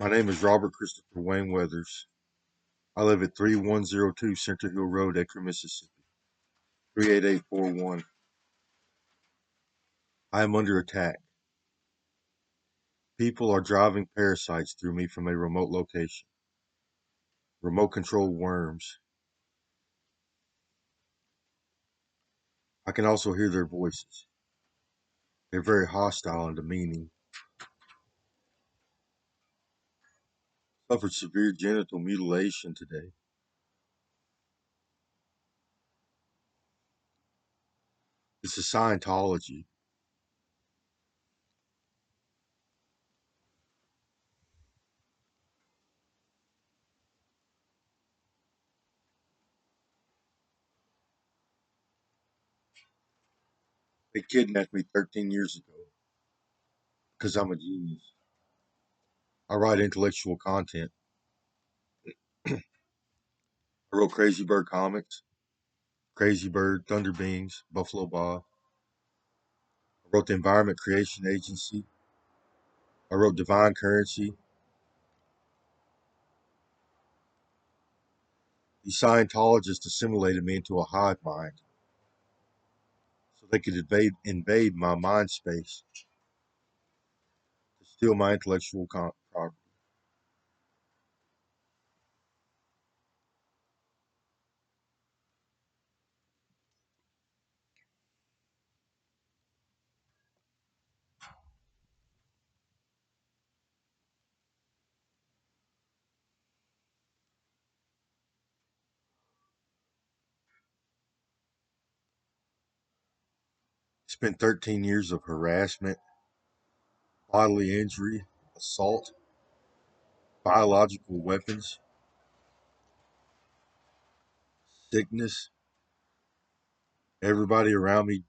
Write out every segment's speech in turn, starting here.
My name is Robert Christopher Wayne Weathers. I live at 3102 Center Hill Road, Acre, Mississippi, 38841. I am under attack. People are driving parasites through me from a remote location. Remote control worms. I can also hear their voices. They're very hostile and demeaning. Suffered severe genital mutilation today. This is Scientology. They kidnapped me 13 years ago because I'm a genius. I write intellectual content. I wrote Crazy Bird comics, Crazy Bird, Thunder Beings, Buffalo Bob. I wrote the Environment Creation Agency. I wrote Divine Currency. These Scientologists assimilated me into a hive mind so they could invade my mind space to steal my intellectual property. It's been 13 years of harassment, bodily injury, assault, biological weapons, sickness. Everybody around me,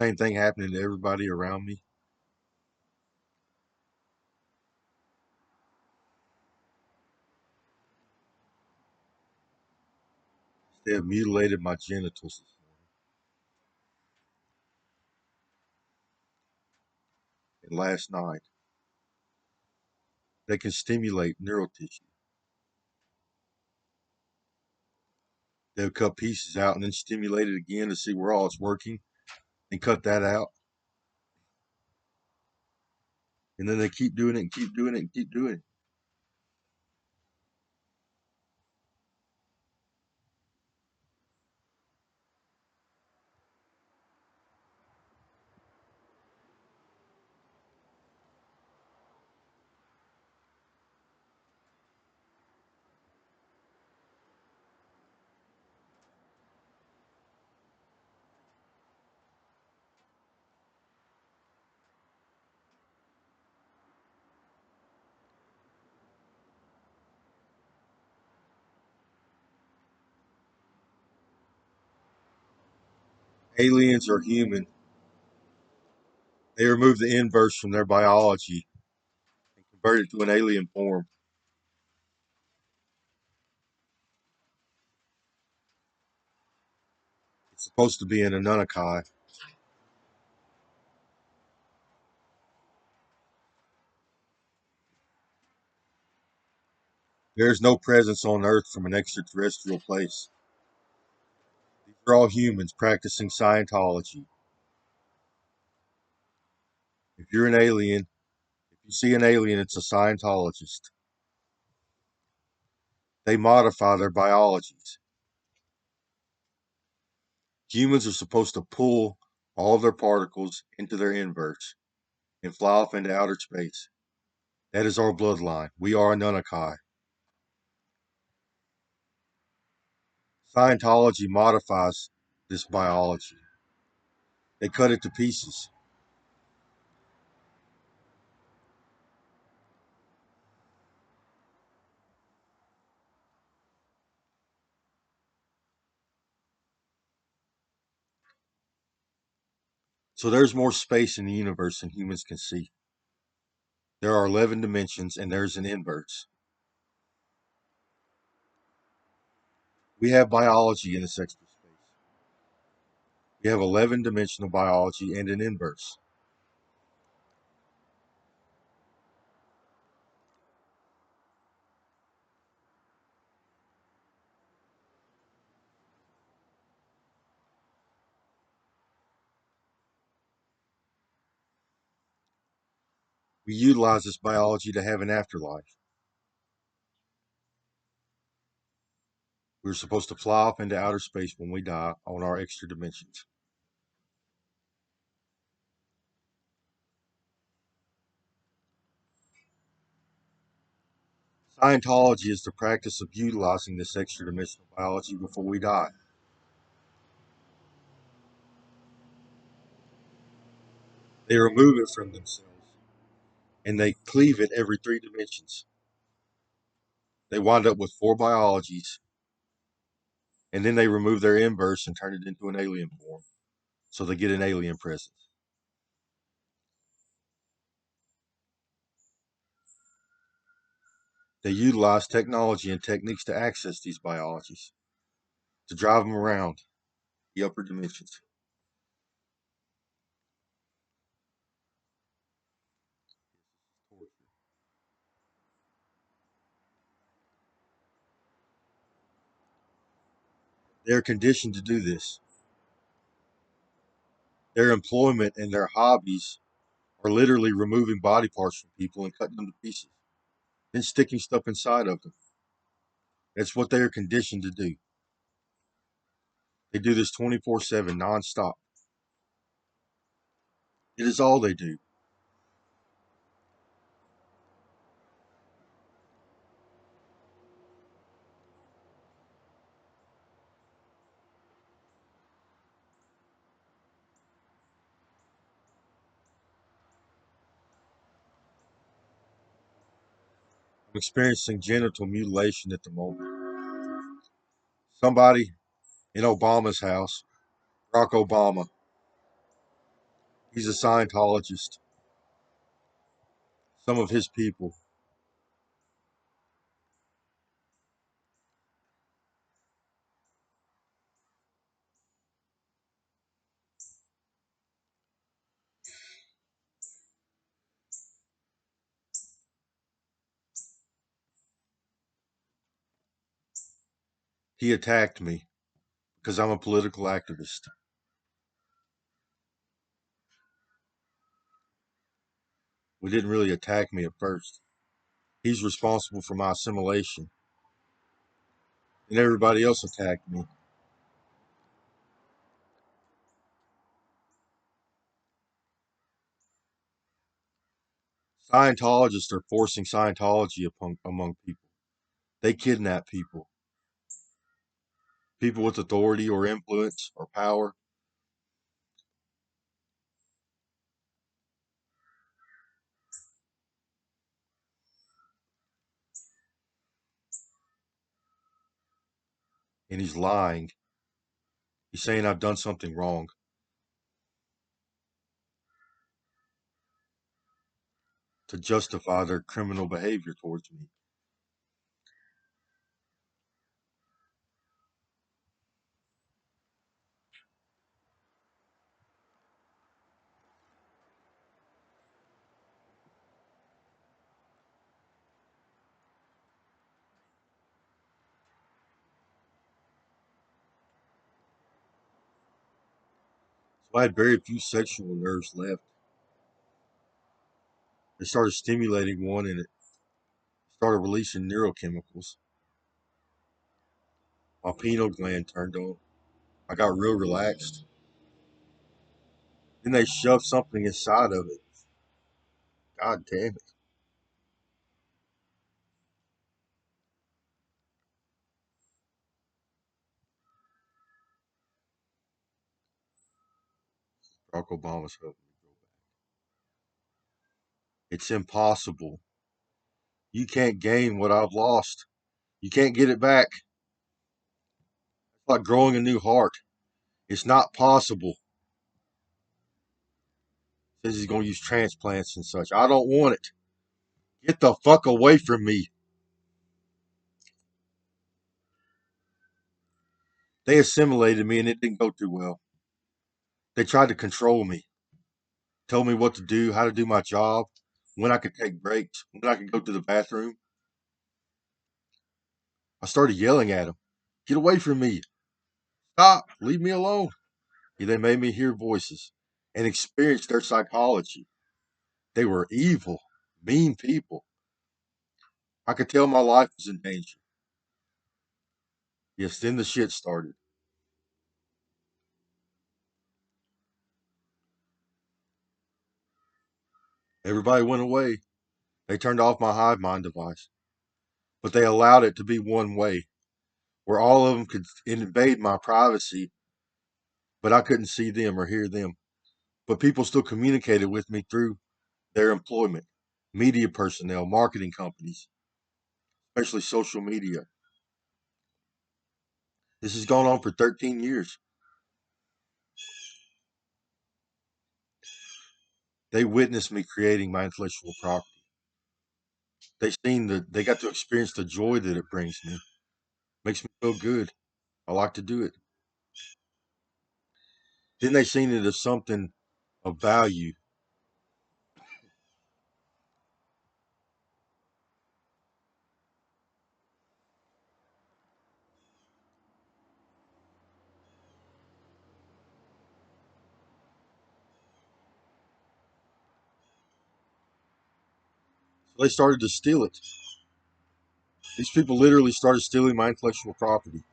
same thing happening to everybody around me. They have mutilated my genitals this morning. And last night. They can stimulate neural tissue. They'll cut pieces out and then stimulate it again to see where all it's working and cut that out. And then they keep doing it and keep doing it and keep doing it. Aliens are human. They remove the inverse from their biology and convert it to an alien form. It's supposed to be an Anunnaki. There is no presence on Earth from an extraterrestrial place. These are all humans practicing Scientology. If you're an alien, if you see an alien, it's a Scientologist. They modify their biologies. Humans are supposed to pull all of their particles into their inverse and fly off into outer space. That is our bloodline. We are Anunnaki. Scientology modifies this biology. They cut it to pieces. So there's more space in the universe than humans can see. There are 11 dimensions and there's an inverse. We have biology in this extra space. We have 11 dimensional biology and an inverse. We utilize this biology to have an afterlife. We're supposed to fly off into outer space when we die on our extra dimensions. Scientology is the practice of utilizing this extra dimensional biology before we die. They remove it from themselves and they cleave it every 3 dimensions. They wind up with 4 biologies and then they remove their inverse and turn it into an alien form. So they get an alien presence. They utilize technology and techniques to access these biologies, to drive them around the upper dimensions. They're conditioned to do this. Their employment and their hobbies are literally removing body parts from people and cutting them to pieces, then sticking stuff inside of them. That's what they are conditioned to do. They do this 24/7, nonstop. It is all they do. I'm experiencing genital mutilation at the moment. Somebody in Obama's house, Barack Obama, he's a Scientologist. Some of his people, he attacked me because I'm a political activist. Well, didn't really attack me at first. He's responsible for my assimilation, and everybody else attacked me. Scientologists are forcing Scientology among people. They kidnap people, people with authority or influence or power. And he's lying. He's saying I've done something wrong to justify their criminal behavior towards me. So I had very few sexual nerves left. They started stimulating one and it started releasing neurochemicals. My pineal gland turned on. I got real relaxed. Then they shoved something inside of it. God damn it. Barack Obama's helping me go back. It's impossible. You can't gain what I've lost. You can't get it back. It's like growing a new heart. It's not possible. Says he's going to use transplants and such. I don't want it. Get the fuck away from me. They assimilated me and it didn't go too well. They tried to control me, told me what to do, how to do my job, when I could take breaks, when I could go to the bathroom. I started yelling at them. Get away from me. Stop. Leave me alone. They made me hear voices and experience their psychology. They were evil. Mean people. I could tell my life was in danger. Yes, then the shit started. Everybody went away. They turned off my hive mind device, but they allowed it to be one way, where all of them could invade my privacy, but I couldn't see them or hear them. But people still communicated with me through their employment, media personnel, marketing companies, especially social media. This has gone on for 13 years. They witnessed me creating my intellectual property. They got to experience the joy that it brings me. Makes me feel good. I like to do it. Then they seen it as something of value. So they started to steal it. These people literally started stealing my intellectual property.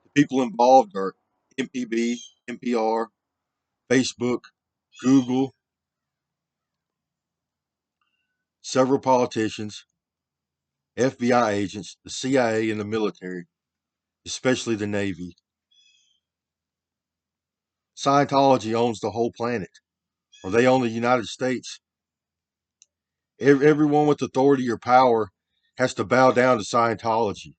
The people involved are MPB, NPR, Facebook, Google, several politicians, FBI agents, the CIA, and the military, especially the Navy. Scientology owns the whole planet, or they own the United States. Everyone with authority or power has to bow down to Scientology.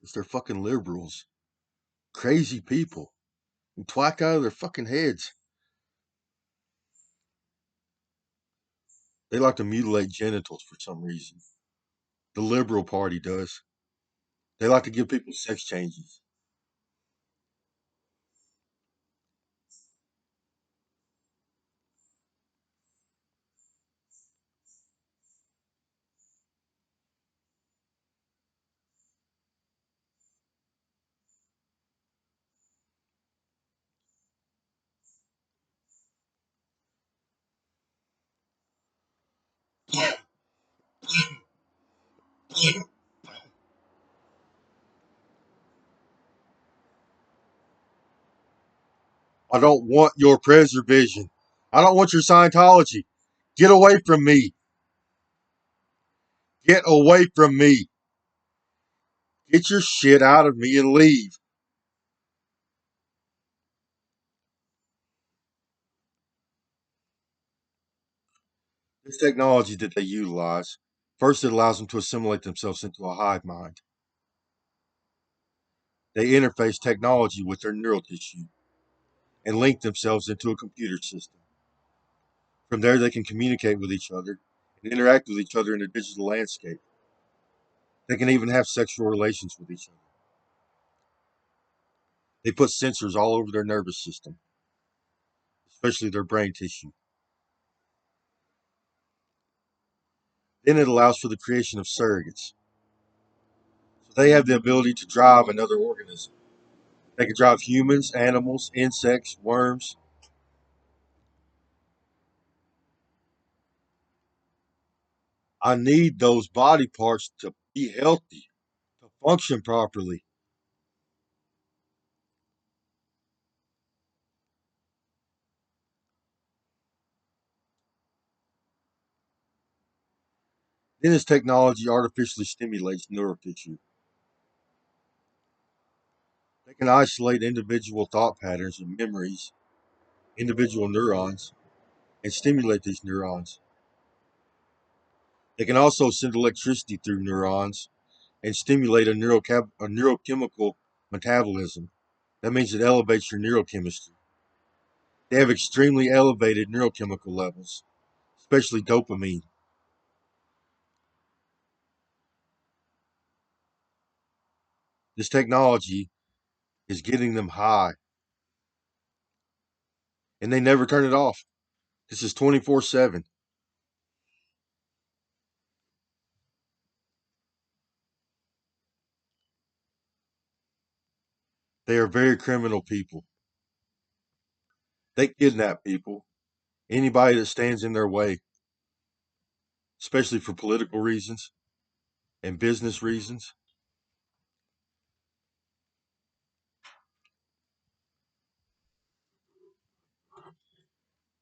It's their fucking liberals. Crazy people. And twack out of their fucking heads. They like to mutilate genitals for some reason. The Liberal Party does. They like to give people sex changes. I don't want your preservation. I don't want your Scientology. Get away from me. Get away from me. Get your shit out of me and leave. This technology that they utilize, first, it allows them to assimilate themselves into a hive mind. They interface technology with their neural tissue and link themselves into a computer system. From there, they can communicate with each other and interact with each other in a digital landscape. They can even have sexual relations with each other. They put sensors all over their nervous system, especially their brain tissue. Then it allows for the creation of surrogates. So they have the ability to drive another organism. They can drive humans, animals, insects, worms. I need those body parts to be healthy, to function properly. Then this technology artificially stimulates neural tissue. They can isolate individual thought patterns and memories, individual neurons, and stimulate these neurons. They can also send electricity through neurons and stimulate a neurochemical metabolism. That means it elevates your neurochemistry. They have extremely elevated neurochemical levels, especially dopamine. This technology is getting them high, and they never turn it off. This is 24/7. They are very criminal people. They kidnap people, anybody that stands in their way, especially for political reasons and business reasons.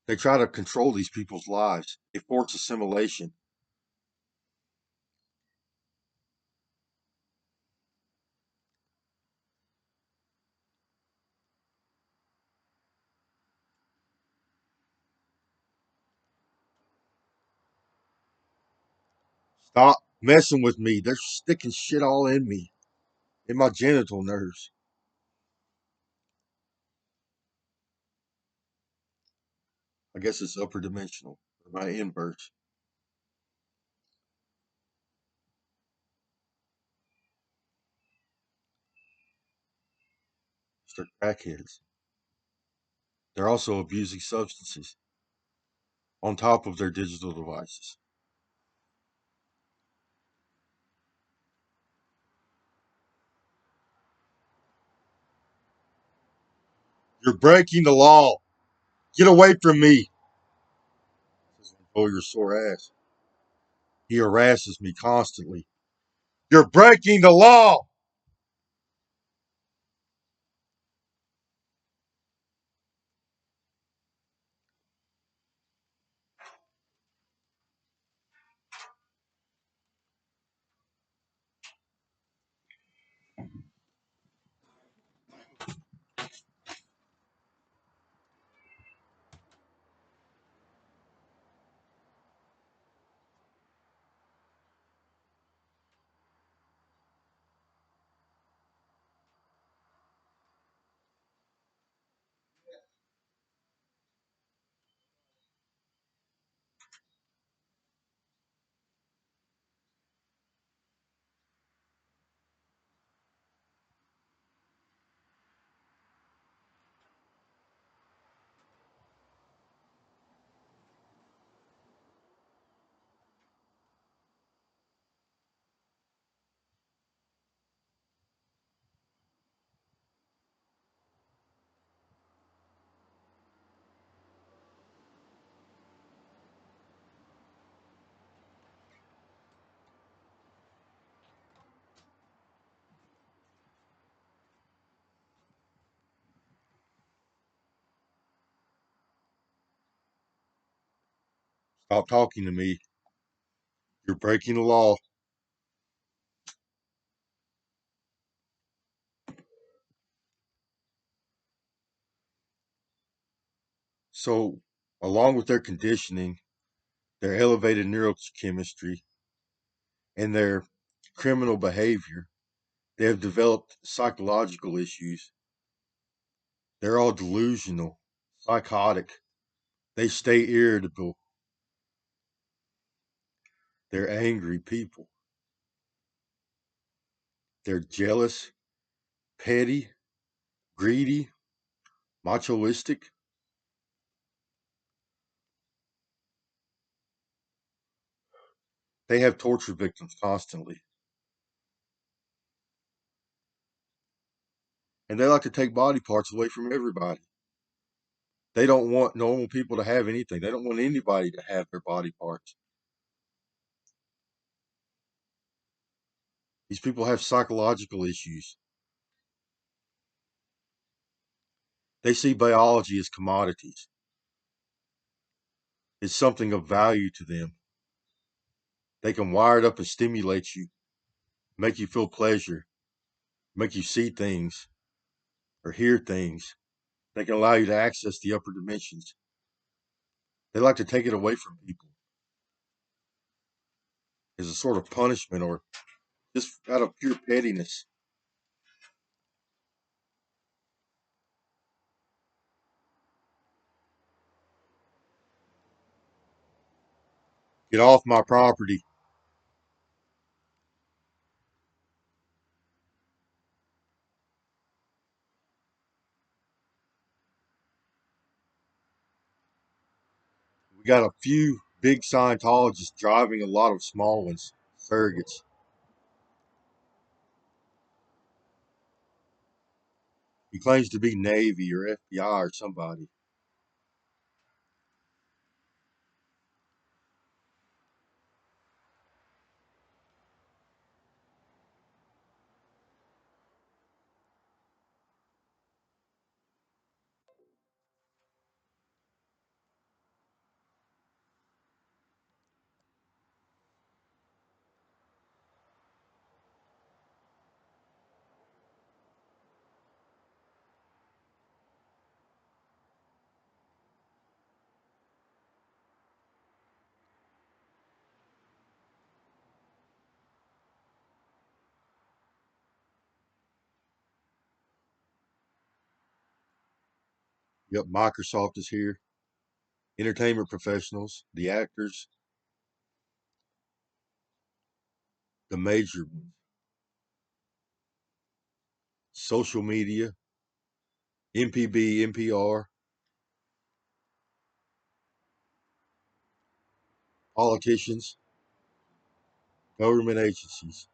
They try to control these people's lives. They force assimilation. Stop messing with me. They're sticking shit all in me, in my genital nerves. I guess it's upper dimensional, or my inverse. They're crackheads. They're also abusing substances on top of their digital devices. You're breaking the law. Get away from me. Oh, your sore ass. He harasses me constantly. You're breaking the law. Stop talking to me. You're breaking the law. So, along with their conditioning, their elevated neurochemistry, and their criminal behavior, they have developed psychological issues. They're all delusional, psychotic. They stay irritable. They're angry people. They're jealous, petty, greedy, machoistic. They have torture victims constantly. And they like to take body parts away from everybody. They don't want normal people to have anything. They don't want anybody to have their body parts. These people have psychological issues. They see biology as commodities. It's something of value to them. They can wire it up and stimulate you, make you feel pleasure, make you see things or hear things. They can allow you to access the upper dimensions. They like to take it away from people as a sort of punishment or just out of pure pettiness. Get off my property. got a few big Scientologists driving a lot of small ones, surrogates. He claims to be Navy or FBI or somebody. Yep, Microsoft is here. Entertainment professionals, the actors, the major ones, social media, MPB, NPR, politicians, government agencies.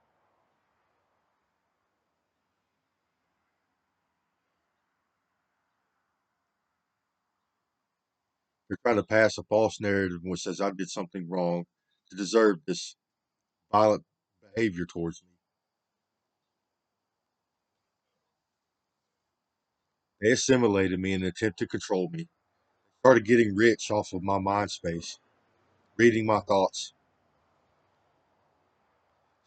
They're trying to pass a false narrative which says I did something wrong to deserve this violent behavior towards me. They assimilated me in an attempt to control me. Started getting rich off of my mind space, reading my thoughts,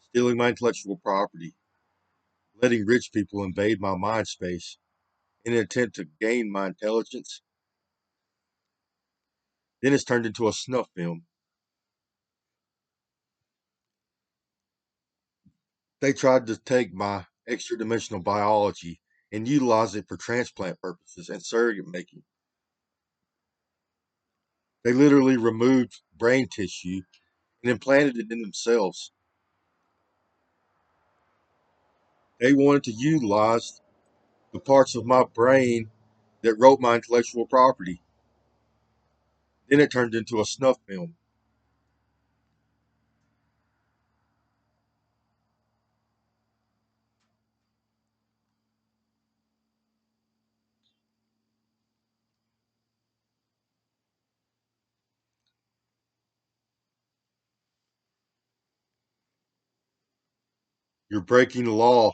stealing my intellectual property, letting rich people invade my mind space in an attempt to gain my intelligence. Then it's turned into a snuff film. They tried to take my extra dimensional biology and utilize it for transplant purposes and surrogate making. They literally removed brain tissue and implanted it in themselves. They wanted to utilize the parts of my brain that wrote my intellectual property. Then it turned into a snuff film. You're breaking the law.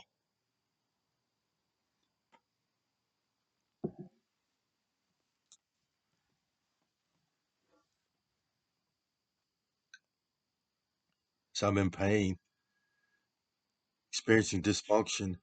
So I'm in pain, experiencing dysfunction.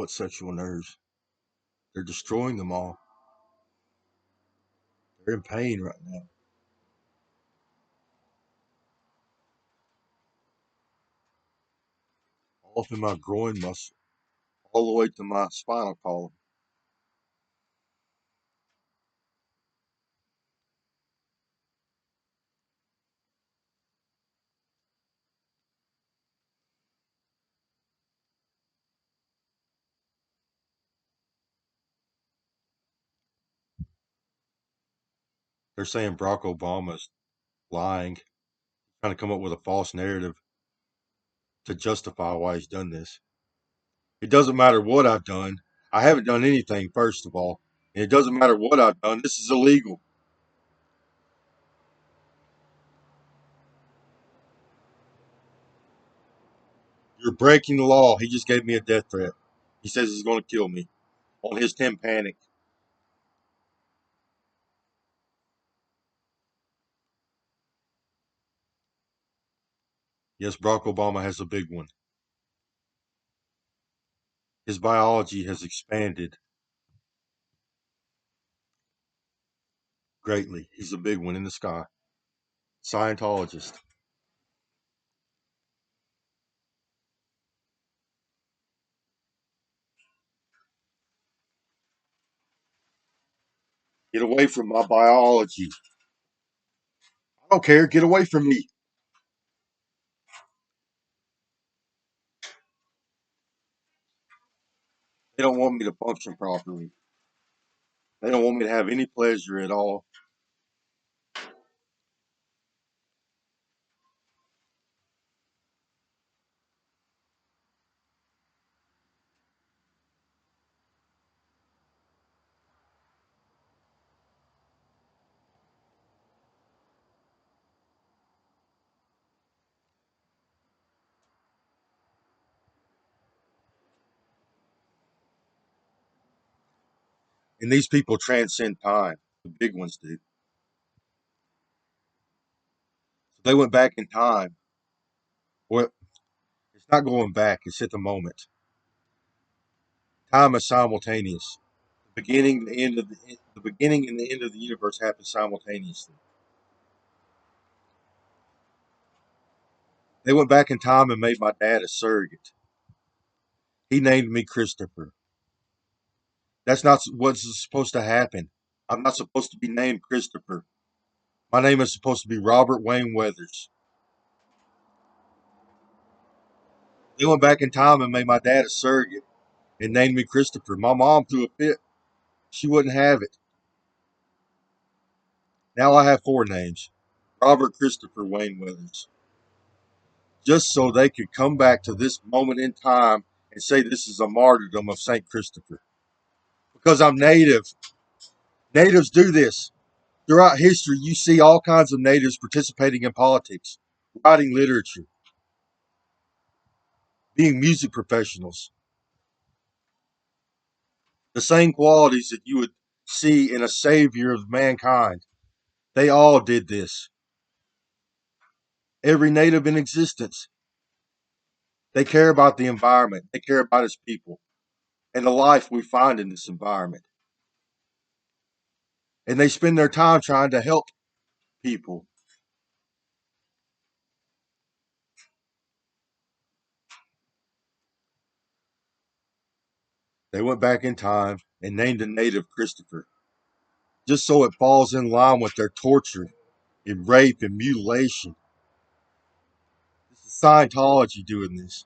What sexual nerves? They're destroying them all. They're in pain right now. All up in my groin muscle, all the way to my spinal column. They're saying Barack Obama's lying, trying to come up with a false narrative to justify why he's done this. It doesn't matter what I've done. I haven't done anything, first of all. And it doesn't matter what I've done. This is illegal. You're breaking the law. He just gave me a death threat. He says he's going to kill me on his 10 panic. Yes, Barack Obama has a big one. His biology has expanded greatly. He's a big one in the sky. Scientologist. Get away from my biology. I don't care. Get away from me. They don't want me to function properly. They don't want me to have any pleasure at all. And these people transcend time. The big ones do. So they went back in time. Well, it's not going back. It's at the moment. Time is simultaneous. The beginning and the end of the universe happen simultaneously. They went back in time and made my dad a surrogate. He named me Christopher. That's not what's supposed to happen. I'm not supposed to be named Christopher. My name is supposed to be Robert Wayne Weathers. They went back in time and made my dad a surrogate and named me Christopher. My mom threw a fit. She wouldn't have it. Now I have four names: Robert Christopher Wayne Weathers. Just so they could come back to this moment in time and say this is a martyrdom of St. Christopher. Because I'm native. Natives do this. Throughout history, you see all kinds of natives participating in politics, writing literature, being music professionals. The same qualities that you would see in a savior of mankind. They all did this. Every native in existence. They care about the environment. They care about its people and the life we find in this environment. And they spend their time trying to help people. They went back in time and named a native Christopher, just so it falls in line with their torture and rape and mutilation. This is Scientology doing this.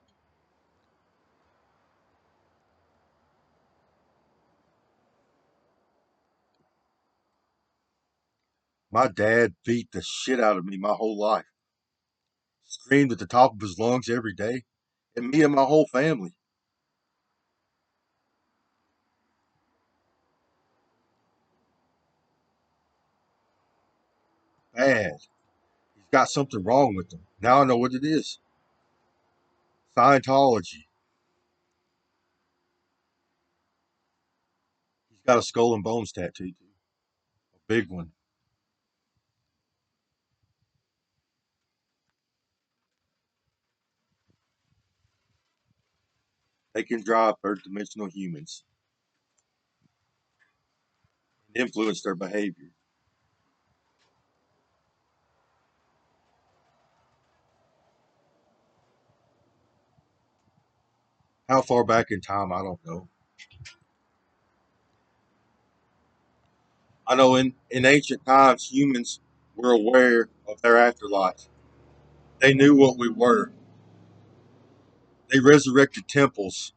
My dad beat the shit out of me my whole life, screamed at the top of his lungs every day, and me and my whole family. Bad. He's got something wrong with him. Now I know what it is. Scientology. He's got a skull and bones tattoo too. A big one. They can drive third dimensional humans and influence their behavior. How far back in time, I don't know. I know in ancient times, humans were aware of their afterlife. They knew what we were. They resurrected temples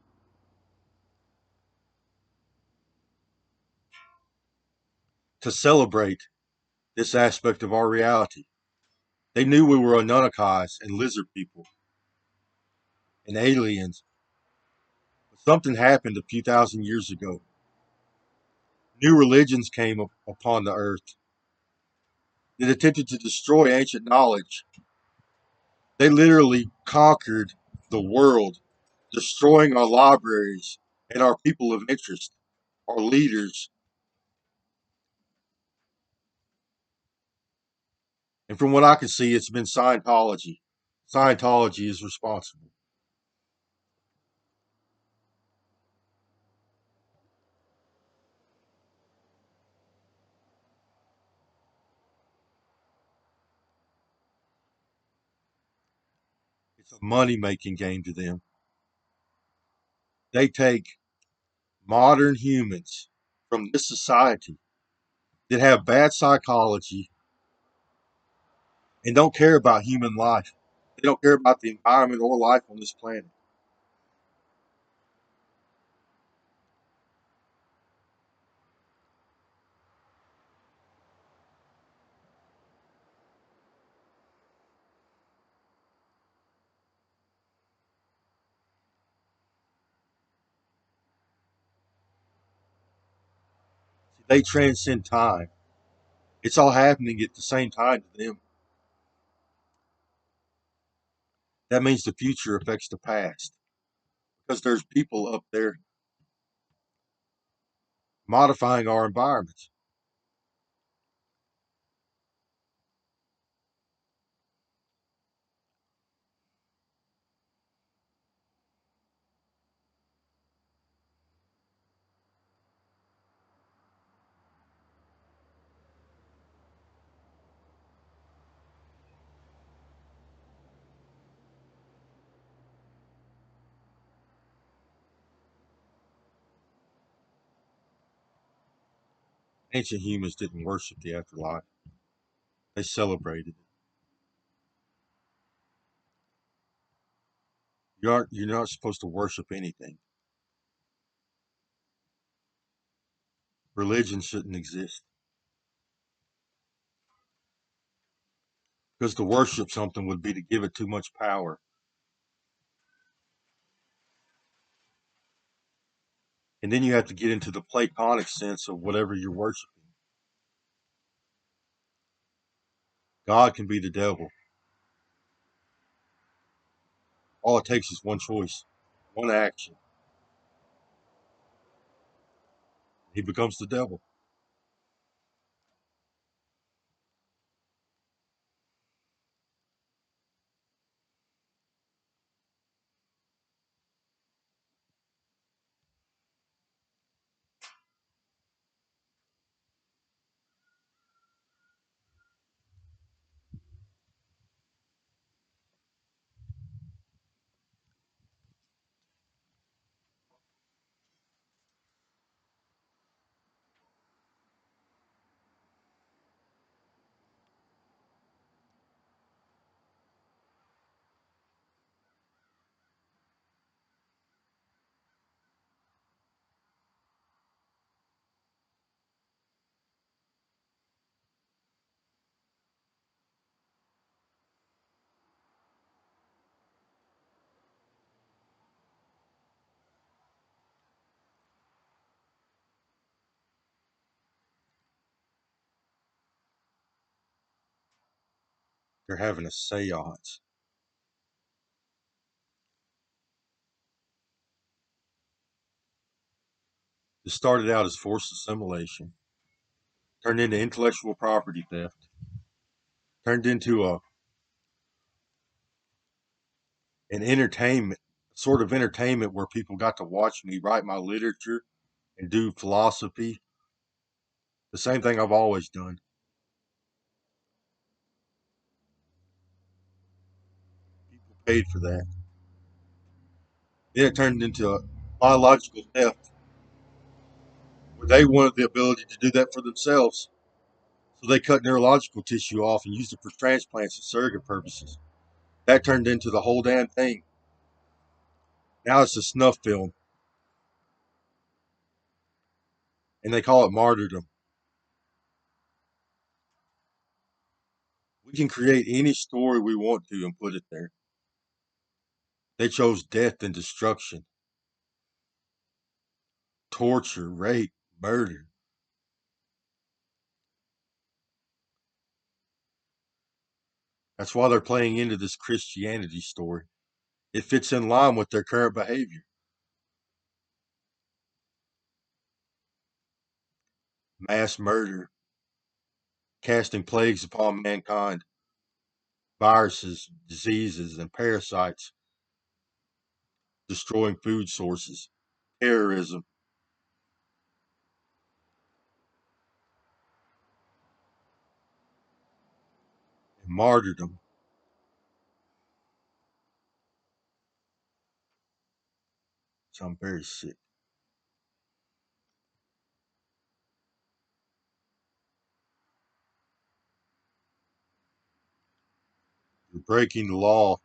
to celebrate this aspect of our reality. They knew we were Anunnakis and lizard people and aliens. But something happened a few thousand years ago. New religions came upon the earth that attempted to destroy ancient knowledge. They literally conquered the world, destroying our libraries and our people of interest, our leaders. And from what I can see, it's been Scientology. Scientology is responsible. It's a money making game to them. They take modern humans from this society that have bad psychology and don't care about human life. They don't care about the environment or life on this planet. They transcend time. It's all happening at the same time to them. That means the future affects the past because there's people up there modifying our environments. Ancient humans didn't worship the afterlife. They celebrated it. You're not supposed to worship anything. Religion shouldn't exist because to worship something would be to give it too much power. And then you have to get into the Platonic sense of whatever you're worshiping. God can be the devil. All it takes is one choice, one action. He becomes the devil. They're having a seance. It started out as forced assimilation, turned into intellectual property theft, turned into an entertainment, sort of entertainment where people got to watch me write my literature and do philosophy. The same thing I've always done. People paid for that. Then it turned into a biological theft where they wanted the ability to do that for themselves. So they cut neurological tissue off and used it for transplants and surrogate purposes. That turned into the whole damn thing. Now it's a snuff film, and they call it martyrdom. We can create any story we want to and put it there. They chose death and destruction, torture, rape, murder. That's why they're playing into this Christianity story. It fits in line with their current behavior. Mass murder, casting plagues upon mankind, viruses, diseases, and parasites, destroying food sources, terrorism, and martyrdom. So I'm very sick. breaking the law.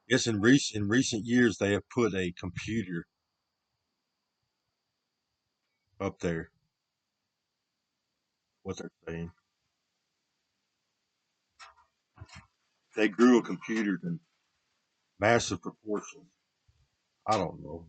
Yes, in recent years they have put a computer up there. What they're saying, they grew a computer to massive proportions. I don't know.